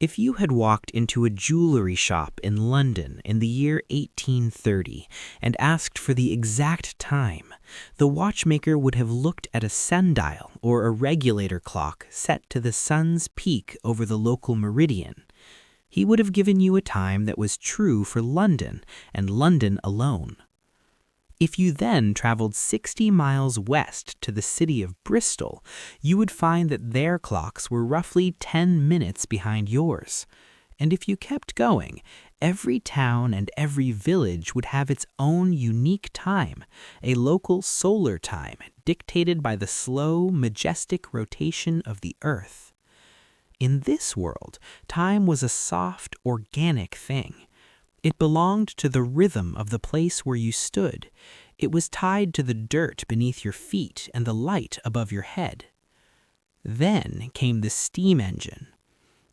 If you had walked into a jewelry shop in London in the year 1830 and asked for the exact time, the watchmaker would have looked at a sundial or a regulator clock set to the sun's peak over the local meridian. He would have given you a time that was true for London and London alone. If you then traveled 60 miles west to the city of Bristol, you would find that their clocks were roughly 10 minutes behind yours. And if you kept going, every town and every village would have its own unique time, a local solar time dictated by the slow, majestic rotation of the Earth. In this world, time was a soft, organic thing. It belonged to the rhythm of the place where you stood. It was tied to the dirt beneath your feet and the light above your head. Then came the steam engine.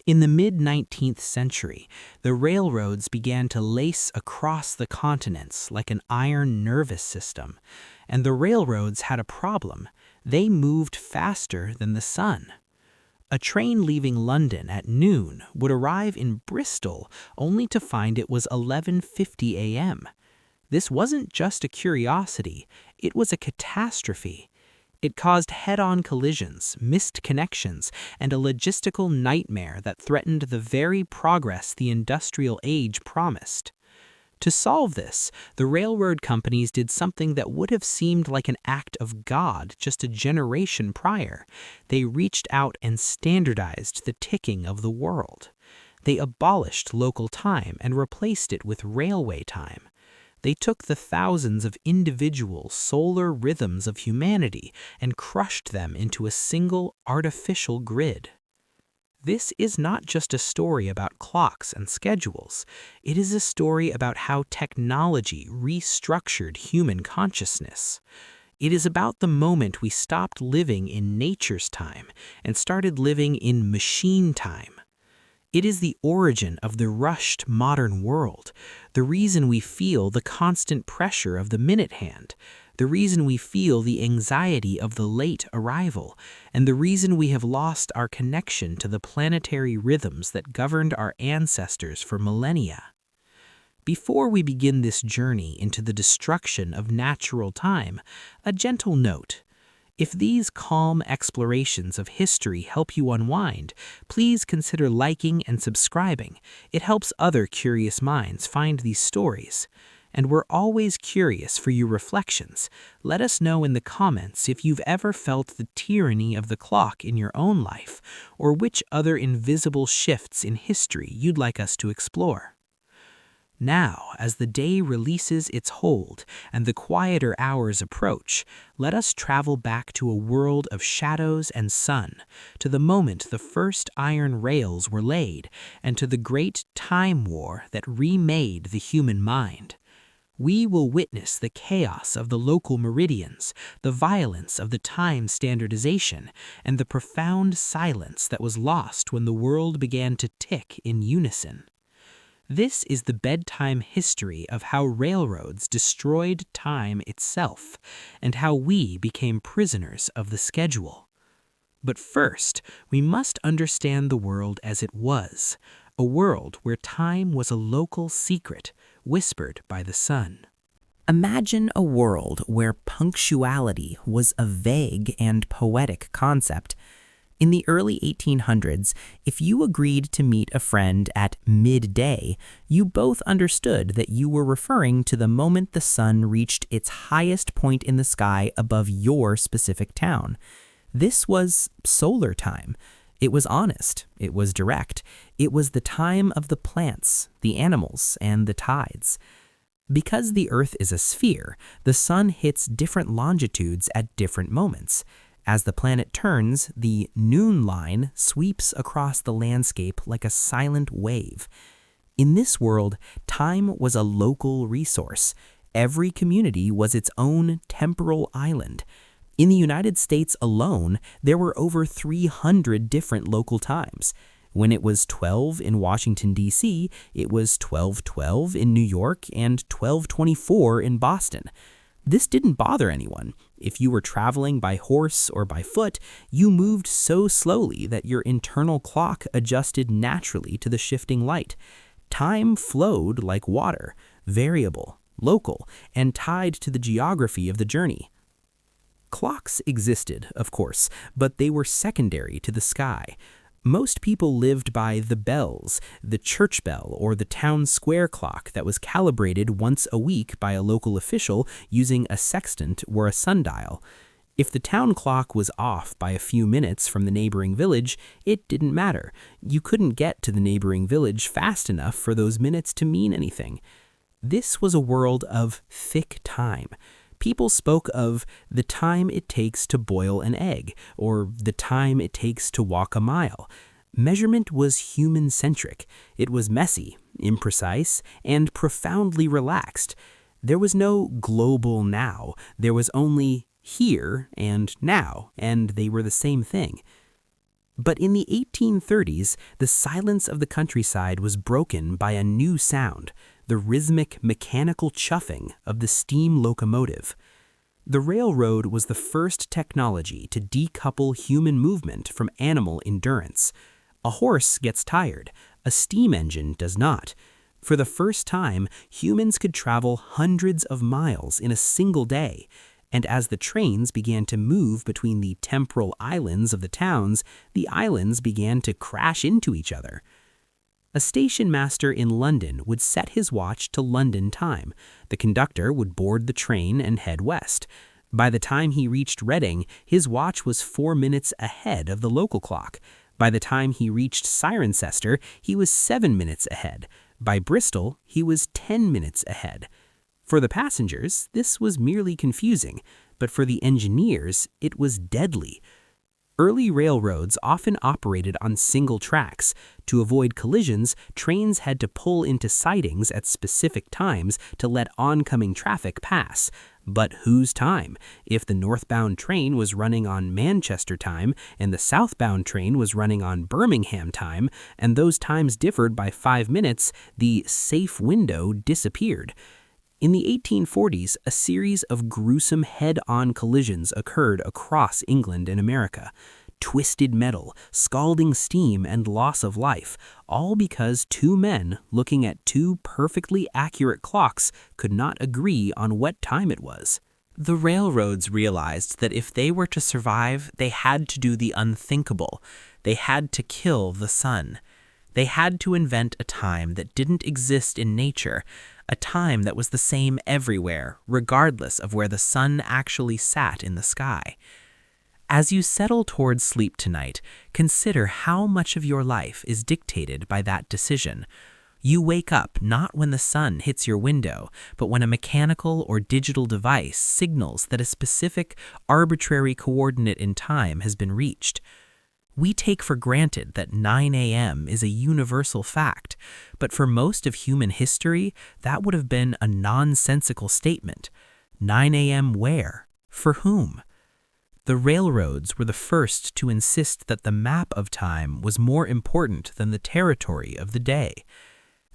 In the mid-19th century, the railroads began to lace across the continents like an iron nervous system, and the railroads had a problem. They moved faster than the sun. A train leaving London at noon would arrive in Bristol only to find it was 11:50 a.m. This wasn't just a curiosity, it was a catastrophe. It caused head-on collisions, missed connections, and a logistical nightmare that threatened the very progress the industrial age promised. To solve this, the railroad companies did something that would have seemed like an act of God just a generation prior. They reached out and standardized the ticking of the world. They abolished local time and replaced it with railway time. They took the thousands of individual solar rhythms of humanity and crushed them into a single artificial grid. This is not just a story about clocks and schedules. It is a story about how technology restructured human consciousness. It is about the moment we stopped living in nature's time and started living in machine time. It is the origin of the rushed modern world, the reason we feel the constant pressure of the minute hand, the reason we feel the anxiety of the late arrival, and the reason we have lost our connection to the planetary rhythms that governed our ancestors for millennia. Before we begin this journey into the destruction of natural time, a gentle note. If these calm explorations of history help you unwind, please consider liking and subscribing. It helps other curious minds find these stories. And we're always curious for your reflections. Let us know in the comments if you've ever felt the tyranny of the clock in your own life, or which other invisible shifts in history you'd like us to explore. Now, as the day releases its hold and the quieter hours approach, let us travel back to a world of shadows and sun, to the moment the first iron rails were laid, and to the great time war that remade the human mind. We will witness the chaos of the local meridians, the violence of the time standardization, and the profound silence that was lost when the world began to tick in unison. This is the bedtime history of how railroads destroyed time itself, and how we became prisoners of the schedule. But first, we must understand the world as it was, a world where time was a local secret, whispered by the sun. Imagine a world where punctuality was a vague and poetic concept. In the early 1800s, if you agreed to meet a friend at midday, you both understood that you were referring to the moment the sun reached its highest point in the sky above your specific town. This was solar time. It was honest. It was direct. It was the time of the plants, the animals, and the tides. Because the Earth is a sphere, the sun hits different longitudes at different moments. As the planet turns, the noon line sweeps across the landscape like a silent wave. In this world, time was a local resource. Every community was its own temporal island. In the United States alone, there were over 300 different local times. When it was 12 in Washington, D.C., it was 12:12 in New York and 12:24 in Boston. This didn't bother anyone. If you were traveling by horse or by foot, you moved so slowly that your internal clock adjusted naturally to the shifting light. Time flowed like water, variable, local, and tied to the geography of the journey. Clocks existed, of course, but they were secondary to the sky. Most people lived by the bells, the church bell or the town square clock that was calibrated once a week by a local official using a sextant or a sundial. If the town clock was off by a few minutes from the neighboring village, it didn't matter. You couldn't get to the neighboring village fast enough for those minutes to mean anything. This was a world of thick time. People spoke of the time it takes to boil an egg, or the time it takes to walk a mile. Measurement was human-centric. It was messy, imprecise, and profoundly relaxed. There was no global now. There was only here and now, and they were the same thing. But in the 1830s, the silence of the countryside was broken by a new sound, the rhythmic, mechanical chuffing of the steam locomotive. The railroad was the first technology to decouple human movement from animal endurance. A horse gets tired, a steam engine does not. For the first time, humans could travel hundreds of miles in a single day, and as the trains began to move between the temporal islands of the towns, the islands began to crash into each other. A station master in London would set his watch to London time. The conductor would board the train and head west. By the time he reached Reading, his watch was 4 minutes ahead of the local clock. By the time he reached Cirencester, he was 7 minutes ahead. By Bristol, he was 10 minutes ahead. For the passengers, this was merely confusing, but for the engineers, it was deadly. Early railroads often operated on single tracks. To avoid collisions, trains had to pull into sidings at specific times to let oncoming traffic pass. But whose time? If the northbound train was running on Manchester time and the southbound train was running on Birmingham time, and those times differed by 5 minutes, the safe window disappeared. In the 1840s, a series of gruesome head-on collisions occurred across England and America. Twisted metal, scalding steam, and loss of life, all because two men looking at two perfectly accurate clocks could not agree on what time it was. The railroads realized that if they were to survive, they had to do the unthinkable. They had to kill the sun. They had to invent a time that didn't exist in nature, a time that was the same everywhere, regardless of where the sun actually sat in the sky. As you settle towards sleep tonight, consider how much of your life is dictated by that decision. You wake up not when the sun hits your window, but when a mechanical or digital device signals that a specific, arbitrary coordinate in time has been reached. We take for granted that 9 a.m. is a universal fact, but for most of human history, that would have been a nonsensical statement. 9 a.m. where? For whom? The railroads were the first to insist that the map of time was more important than the territory of the day.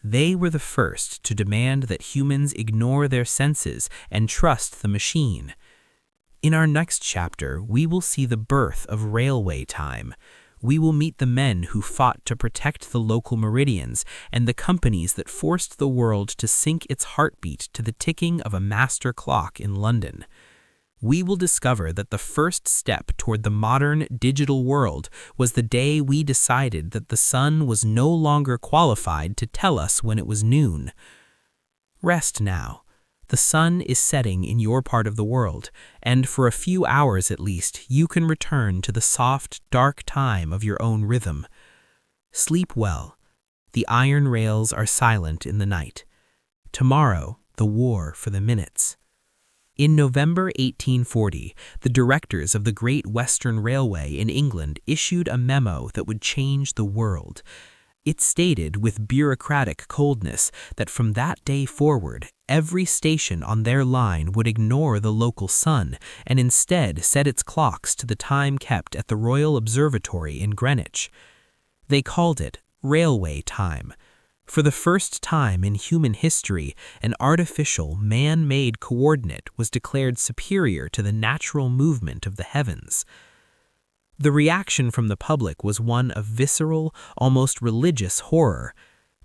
They were the first to demand that humans ignore their senses and trust the machine. In our next chapter, we will see the birth of railway time. We will meet the men who fought to protect the local meridians and the companies that forced the world to sync its heartbeat to the ticking of a master clock in London. We will discover that the first step toward the modern digital world was the day we decided that the sun was no longer qualified to tell us when it was noon. Rest now. The sun is setting in your part of the world, and for a few hours at least, you can return to the soft, dark time of your own rhythm. Sleep well. The iron rails are silent in the night. Tomorrow, the war for the minutes. In November 1840, the directors of the Great Western Railway in England issued a memo that would change the world. It stated with bureaucratic coldness that from that day forward, every station on their line would ignore the local sun and instead set its clocks to the time kept at the Royal Observatory in Greenwich. They called it railway time. For the first time in human history, an artificial, man-made coordinate was declared superior to the natural movement of the heavens. The reaction from the public was one of visceral, almost religious horror.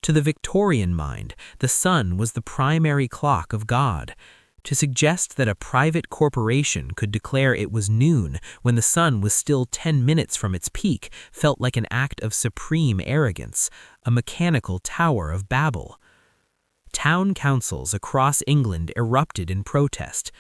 To the Victorian mind, the sun was the primary clock of God. To suggest that a private corporation could declare it was noon when the sun was still 10 minutes from its peak felt like an act of supreme arrogance, a mechanical Tower of Babel. Town councils across England erupted in protest.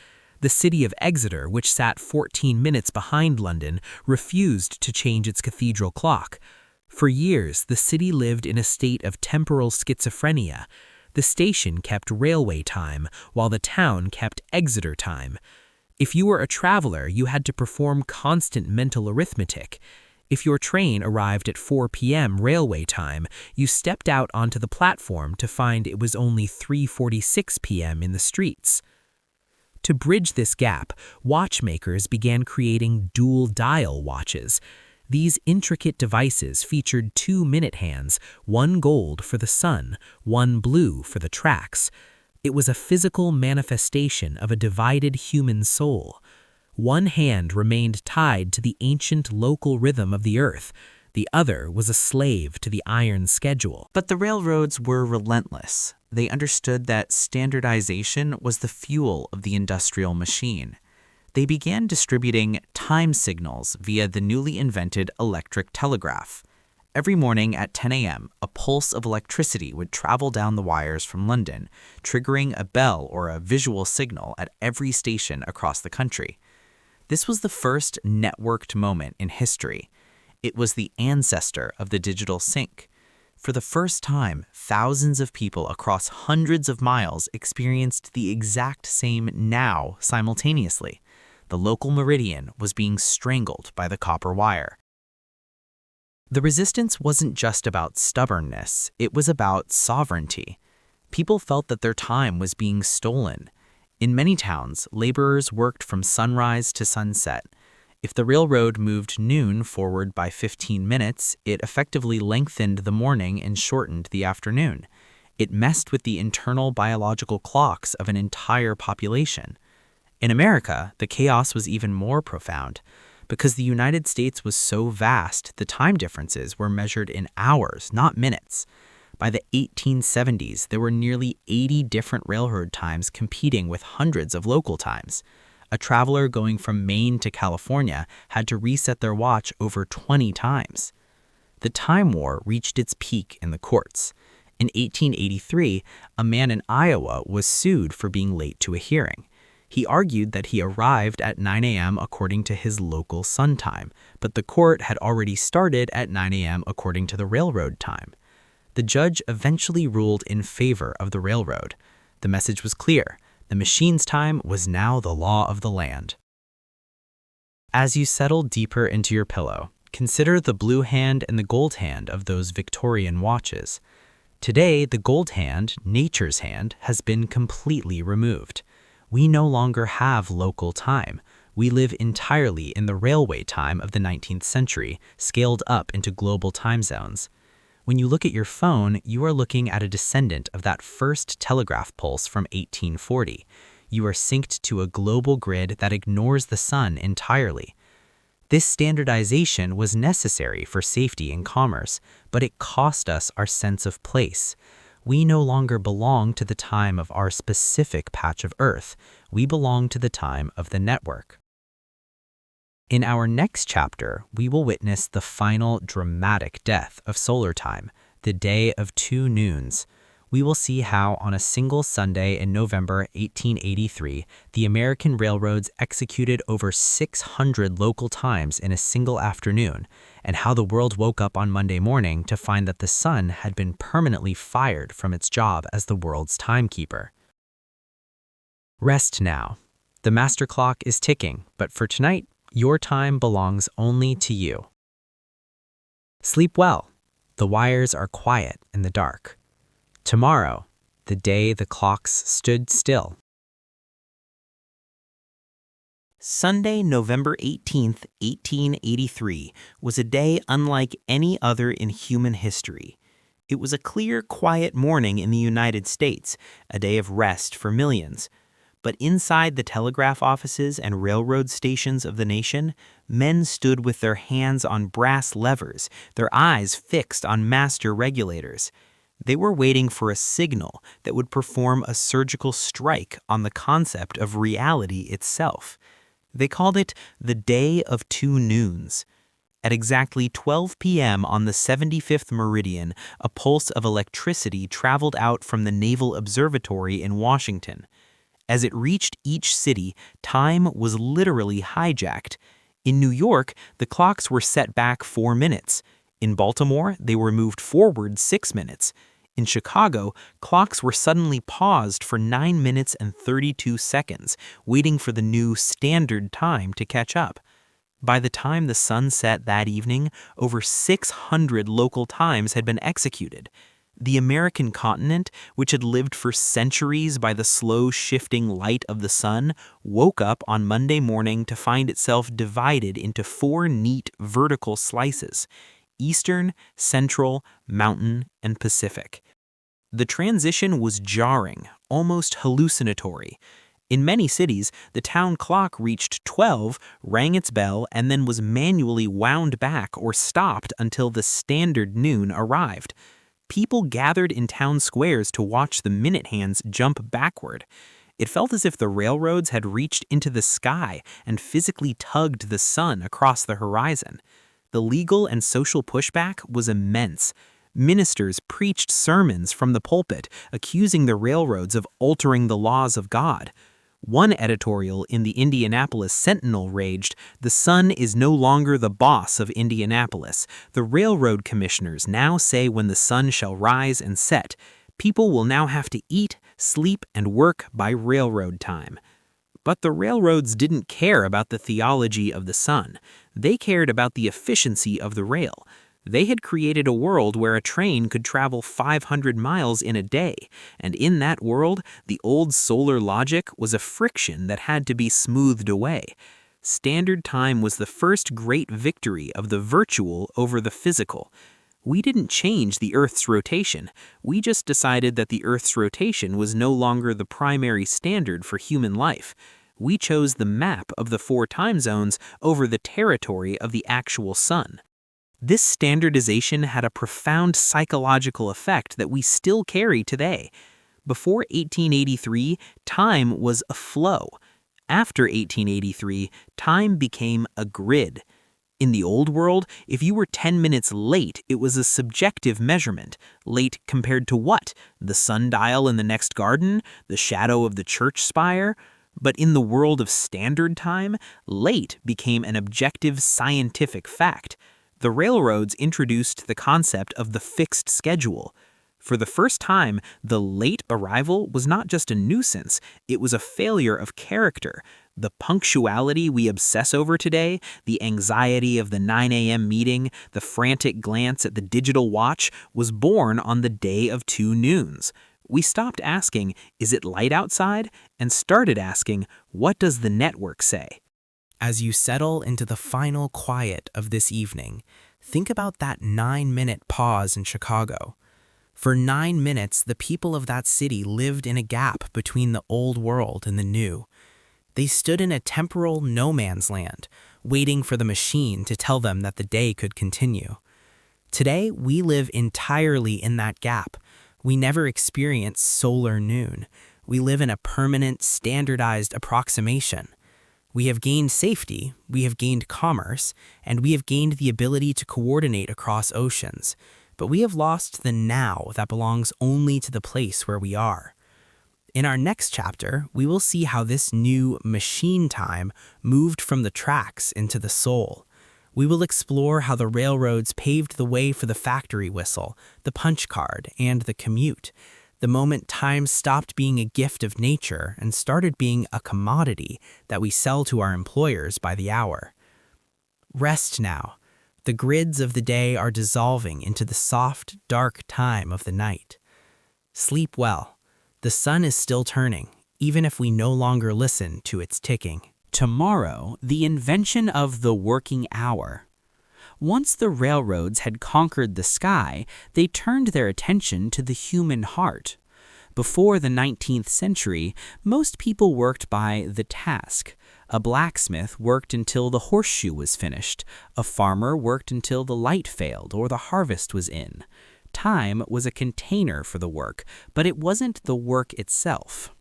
The city of Exeter, which sat 14 minutes behind London, refused to change its cathedral clock. For years, the city lived in a state of temporal schizophrenia. The station kept railway time, while the town kept Exeter time. If you were a traveler, you had to perform constant mental arithmetic. If your train arrived at 4 p.m. railway time, you stepped out onto the platform to find it was only 3:46 p.m. in the streets. To bridge this gap, watchmakers began creating dual-dial watches. These intricate devices featured 2 minute hands, one gold for the sun, one blue for the tracks. It was a physical manifestation of a divided human soul. One hand remained tied to the ancient local rhythm of the earth. The other was a slave to the iron schedule. But the railroads were relentless. They understood that standardization was the fuel of the industrial machine. They began distributing time signals via the newly invented electric telegraph. Every morning at 10 a.m., a pulse of electricity would travel down the wires from London, triggering a bell or a visual signal at every station across the country. This was the first networked moment in history. It was the ancestor of the digital sync. For the first time, thousands of people across hundreds of miles experienced the exact same now simultaneously. The local meridian was being strangled by the copper wire. The resistance wasn't just about stubbornness, it was about sovereignty. People felt that their time was being stolen. In many towns, laborers worked from sunrise to sunset. If the railroad moved noon forward by 15 minutes, it effectively lengthened the morning and shortened the afternoon. It messed with the internal biological clocks of an entire population. In America, the chaos was even more profound. Because the United States was so vast, the time differences were measured in hours, not minutes. By the 1870s, there were nearly 80 different railroad times competing with hundreds of local times. A traveler going from Maine to California had to reset their watch over 20 times. The time war reached its peak in the courts. In 1883, a man in Iowa was sued for being late to a hearing. He argued that he arrived at 9 a.m. according to his local sun time, but the court had already started at 9 a.m. according to the railroad time. The judge eventually ruled in favor of the railroad. The message was clear. The machine's time was now the law of the land. As you settle deeper into your pillow, consider the blue hand and the gold hand of those Victorian watches. Today, the gold hand, nature's hand, has been completely removed. We no longer have local time. We live entirely in the railway time of the 19th century, scaled up into global time zones. When you look at your phone, you are looking at a descendant of that first telegraph pulse from 1840. You are synced to a global grid that ignores the sun entirely. This standardization was necessary for safety and commerce, but it cost us our sense of place. We no longer belong to the time of our specific patch of Earth. We belong to the time of the network. In our next chapter, we will witness the final dramatic death of solar time, the day of 2 noons. We will see how on a single Sunday in November 1883, the American railroads executed over 600 local times in a single afternoon, and how the world woke up on Monday morning to find that the sun had been permanently fired from its job as the world's timekeeper. Rest now. The master clock is ticking, but for tonight, your time belongs only to you. Sleep well. The wires are quiet in the dark. Tomorrow, the day the clocks stood still. Sunday, November 18th, 1883, was a day unlike any other in human history. It was a clear, quiet morning in the United States, a day of rest for millions. But inside the telegraph offices and railroad stations of the nation, men stood with their hands on brass levers, their eyes fixed on master regulators. They were waiting for a signal that would perform a surgical strike on the concept of reality itself. They called it the Day of Two Noons. At exactly 12 p.m. on the 75th meridian, a pulse of electricity traveled out from the Naval Observatory in Washington. As it reached each city, time was literally hijacked. In New York, the clocks were set back 4 minutes. In Baltimore, they were moved forward 6 minutes. In Chicago, clocks were suddenly paused for 9 minutes and 32 seconds, waiting for the new standard time to catch up. By the time the sun set that evening, over 600 local times had been executed. The American continent, which had lived for centuries by the slow shifting light of the sun, woke up on Monday morning to find itself divided into 4 neat vertical slices: Eastern, Central, Mountain, and Pacific. The transition was jarring, almost hallucinatory. In many cities, the town clock reached 12, rang its bell, and then was manually wound back or stopped until the standard noon arrived. People gathered in town squares to watch the minute hands jump backward. It felt as if the railroads had reached into the sky and physically tugged the sun across the horizon. The legal and social pushback was immense. Ministers preached sermons from the pulpit, accusing the railroads of altering the laws of God. One editorial in the Indianapolis Sentinel raged, "The sun is no longer the boss of Indianapolis. The railroad commissioners now say when the sun shall rise and set. People will now have to eat, sleep, and work by railroad time." But the railroads didn't care about the theology of the sun. They cared about the efficiency of the rail. They had created a world where a train could travel 500 miles in a day, and in that world, the old solar logic was a friction that had to be smoothed away. Standard time was the first great victory of the virtual over the physical. We didn't change the Earth's rotation. We just decided that the Earth's rotation was no longer the primary standard for human life. We chose the map of the 4 time zones over the territory of the actual sun. This standardization had a profound psychological effect that we still carry today. Before 1883, time was a flow. After 1883, time became a grid. In the old world, if you were 10 minutes late, it was a subjective measurement. Late compared to what? The sundial in the next garden? The shadow of the church spire? But in the world of standard time, late became an objective scientific fact. The railroads introduced the concept of the fixed schedule. For the first time, the late arrival was not just a nuisance, it was a failure of character. The punctuality we obsess over today, the anxiety of the 9 a.m. meeting, the frantic glance at the digital watch, was born on the Day of Two Noons. We stopped asking, "Is it light outside?" and started asking, "What does the network say?" As you settle into the final quiet of this evening, think about that 9-minute pause in Chicago. For 9 minutes, the people of that city lived in a gap between the old world and the new. They stood in a temporal no man's land, waiting for the machine to tell them that the day could continue. Today, we live entirely in that gap. We never experience solar noon. We live in a permanent, standardized approximation. We have gained safety, we have gained commerce, and we have gained the ability to coordinate across oceans. But we have lost the now that belongs only to the place where we are. In our next chapter, we will see how this new machine time moved from the tracks into the soul. We will explore how the railroads paved the way for the factory whistle, the punch card, and the commute. The moment time stopped being a gift of nature and started being a commodity that we sell to our employers by the hour. Rest now. The grids of the day are dissolving into the soft, dark time of the night. Sleep well. The sun is still turning, even if we no longer listen to its ticking. Tomorrow, the invention of the working hour. Once the railroads had conquered the sky, they turned their attention to the human heart. Before the 19th century, most people worked by the task. A blacksmith worked until the horseshoe was finished. A farmer worked until the light failed or the harvest was in. Time was a container for the work, but it wasn't the work itself.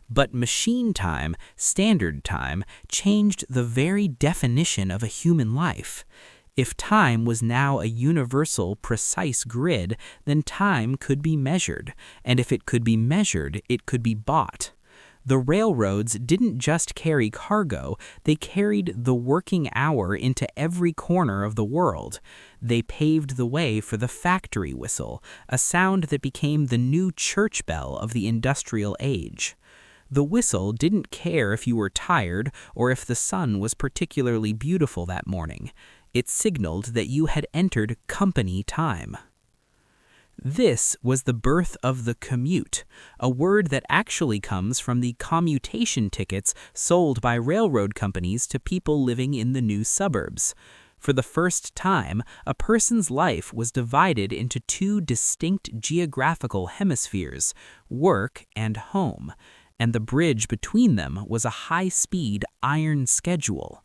But machine time, standard time, changed the very definition of a human life. If time was now a universal, precise grid, then time could be measured, and if it could be measured, it could be bought. The railroads didn't just carry cargo, they carried the working hour into every corner of the world. They paved the way for the factory whistle, a sound that became the new church bell of the industrial age. The whistle didn't care if you were tired or if the sun was particularly beautiful that morning. It signaled that you had entered company time. This was the birth of the commute, a word that actually comes from the commutation tickets sold by railroad companies to people living in the new suburbs. For the first time, a person's life was divided into two distinct geographical hemispheres, work and home, and the bridge between them was a high-speed iron schedule.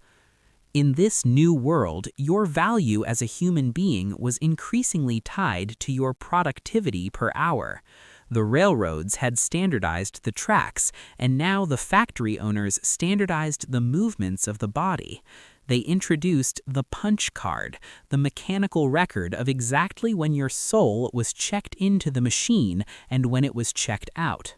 In this new world, your value as a human being was increasingly tied to your productivity per hour. The railroads had standardized the tracks, and now the factory owners standardized the movements of the body. They introduced the punch card, the mechanical record of exactly when your soul was checked into the machine and when it was checked out.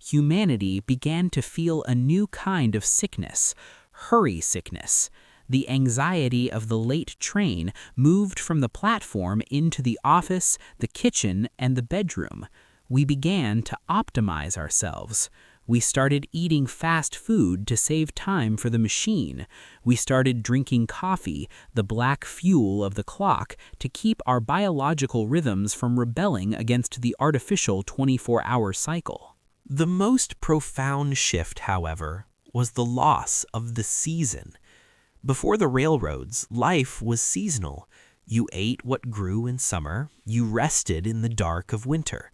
Humanity began to feel a new kind of sickness, hurry sickness. The anxiety of the late train moved from the platform into the office, the kitchen, and the bedroom. We began to optimize ourselves. We started eating fast food to save time for the machine. We started drinking coffee, the black fuel of the clock, to keep our biological rhythms from rebelling against the artificial 24-hour cycle. The most profound shift, however, was the loss of the season. Before the railroads, life was seasonal. You ate what grew in summer, you rested in the dark of winter.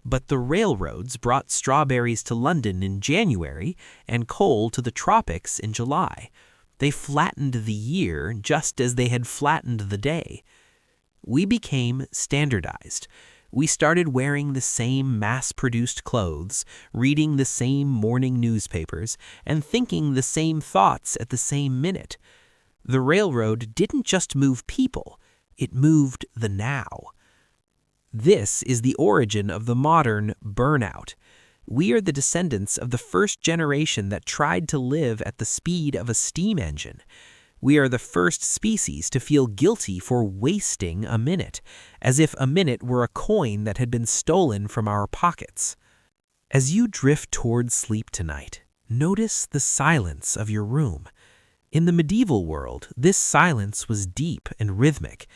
But the railroads brought strawberries to London in January and coal to the tropics in July. They flattened the year just as they had flattened the day. We became standardized. We started wearing the same mass-produced clothes, reading the same morning newspapers, and thinking the same thoughts at the same minute. The railroad didn't just move people, it moved the now. This is the origin of the modern burnout. We are the descendants of the first generation that tried to live at the speed of a steam engine. We are the first species to feel guilty for wasting a minute, as if a minute were a coin that had been stolen from our pockets. As you drift toward sleep tonight, notice the silence of your room. In the medieval world, this silence was deep and rhythmic.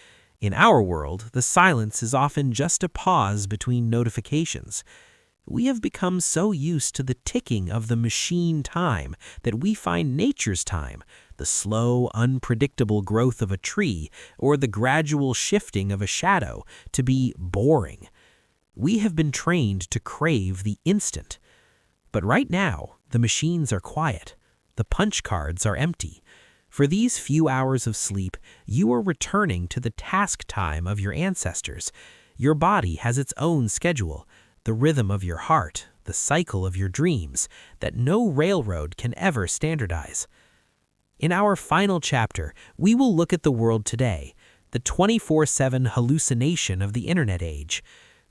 In our world, the silence is often just a pause between notifications. We have become so used to the ticking of the machine time that we find nature's time, the slow, unpredictable growth of a tree or the gradual shifting of a shadow, to be boring. We have been trained to crave the instant. But right now, the machines are quiet. The punch cards are empty. For these few hours of sleep, you are returning to the task time of your ancestors. Your body has its own schedule, the rhythm of your heart, the cycle of your dreams, that no railroad can ever standardize. In our final chapter, we will look at the world today, the 24/7 hallucination of the internet age.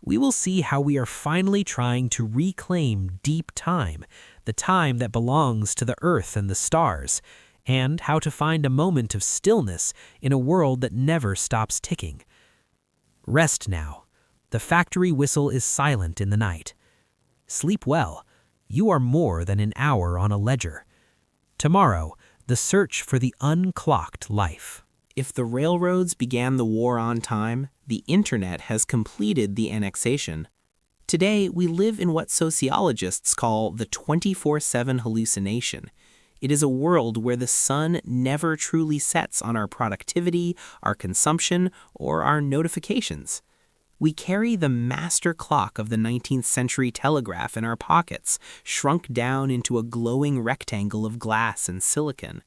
We will see how we are finally trying to reclaim deep time, the time that belongs to the earth and the stars, and how to find a moment of stillness in a world that never stops ticking. Rest now. The factory whistle is silent in the night. Sleep well. You are more than an hour on a ledger. Tomorrow, the search for the unclocked life. If the railroads began the war on time, the internet has completed the annexation. Today, we live in what sociologists call the 24/7 hallucination. It is a world where the sun never truly sets on our productivity, our consumption, or our notifications. We carry the master clock of the 19th century telegraph in our pockets, shrunk down into a glowing rectangle of glass and silicon.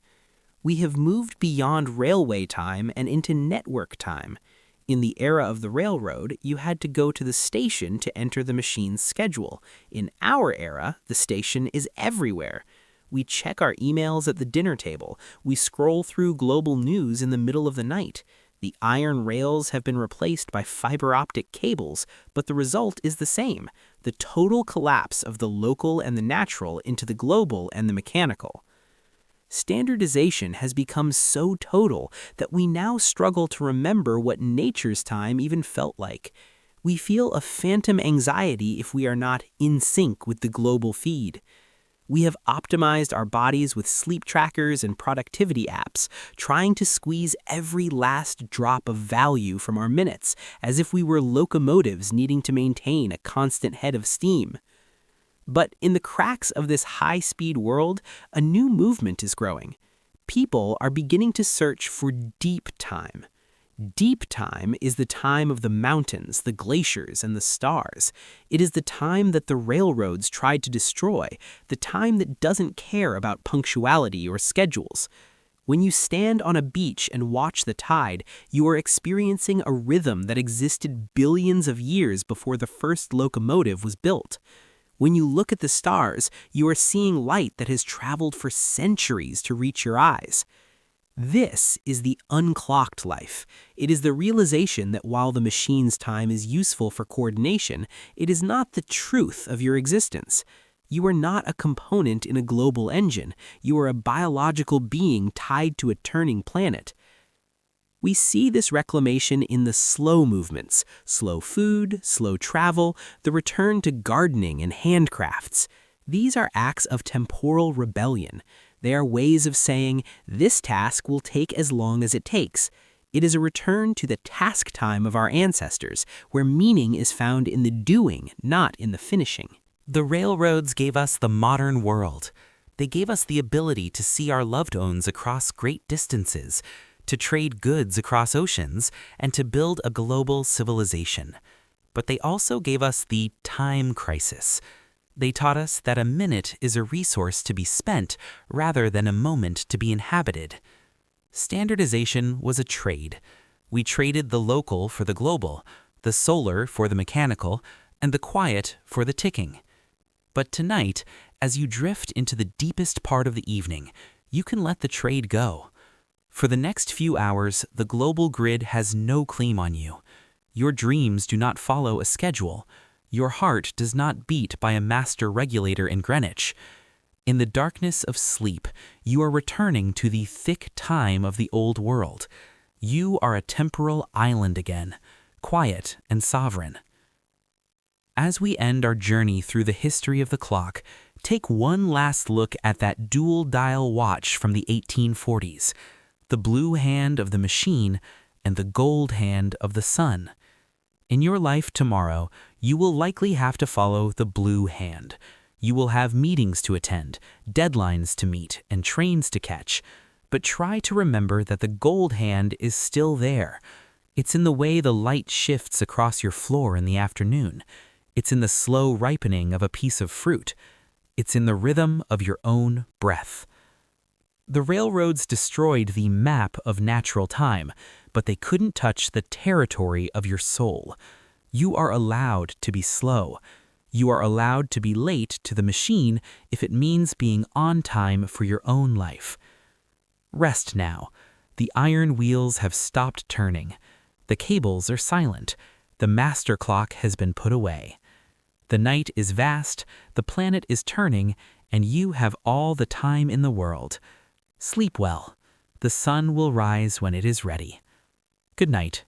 We have moved beyond railway time and into network time. In the era of the railroad, you had to go to the station to enter the machine's schedule. In our era, the station is everywhere. We check our emails at the dinner table. We scroll through global news in the middle of the night. The iron rails have been replaced by fiber optic cables, but the result is the same: the total collapse of the local and the natural into the global and the mechanical. Standardization has become so total that we now struggle to remember what nature's time even felt like. We feel a phantom anxiety if we are not in sync with the global feed. We have optimized our bodies with sleep trackers and productivity apps, trying to squeeze every last drop of value from our minutes, as if we were locomotives needing to maintain a constant head of steam. But in the cracks of this high-speed world, a new movement is growing. People are beginning to search for deep time. Deep time is the time of the mountains, the glaciers, and the stars. It is the time that the railroads tried to destroy, the time that doesn't care about punctuality or schedules. When you stand on a beach and watch the tide, you are experiencing a rhythm that existed billions of years before the first locomotive was built. When you look at the stars, you are seeing light that has traveled for centuries to reach your eyes. This is the unclocked life. It is the realization that while the machine's time is useful for coordination, it is not the truth of your existence. You are not a component in a global engine. You are a biological being tied to a turning planet. We see this reclamation in the slow movements: slow food, slow travel, the return to gardening and handcrafts. These are acts of temporal rebellion. They are ways of saying, this task will take as long as it takes. It is a return to the task time of our ancestors, where meaning is found in the doing, not in the finishing. The railroads gave us the modern world. They gave us the ability to see our loved ones across great distances, to trade goods across oceans, and to build a global civilization. But they also gave us the time crisis. They taught us that a minute is a resource to be spent rather than a moment to be inhabited. Standardization was a trade. We traded the local for the global, the solar for the mechanical, and the quiet for the ticking. But tonight, as you drift into the deepest part of the evening, you can let the trade go. For the next few hours, the global grid has no claim on you. Your dreams do not follow a schedule. Your heart does not beat by a master regulator in Greenwich. In the darkness of sleep, you are returning to the thick time of the old world. You are a temporal island again, quiet and sovereign. As we end our journey through the history of the clock, take one last look at that dual-dial watch from the 1840s. The blue hand of the machine and the gold hand of the sun. In your life tomorrow, you will likely have to follow the blue hand. You will have meetings to attend, deadlines to meet, and trains to catch. But try to remember that the gold hand is still there. It's in the way the light shifts across your floor in the afternoon. It's in the slow ripening of a piece of fruit. It's in the rhythm of your own breath. The railroads destroyed the map of natural time, but they couldn't touch the territory of your soul. You are allowed to be slow. You are allowed to be late to the machine if it means being on time for your own life. Rest now. The iron wheels have stopped turning. The cables are silent. The master clock has been put away. The night is vast, the planet is turning, and you have all the time in the world. Sleep well. The sun will rise when it is ready. Good night.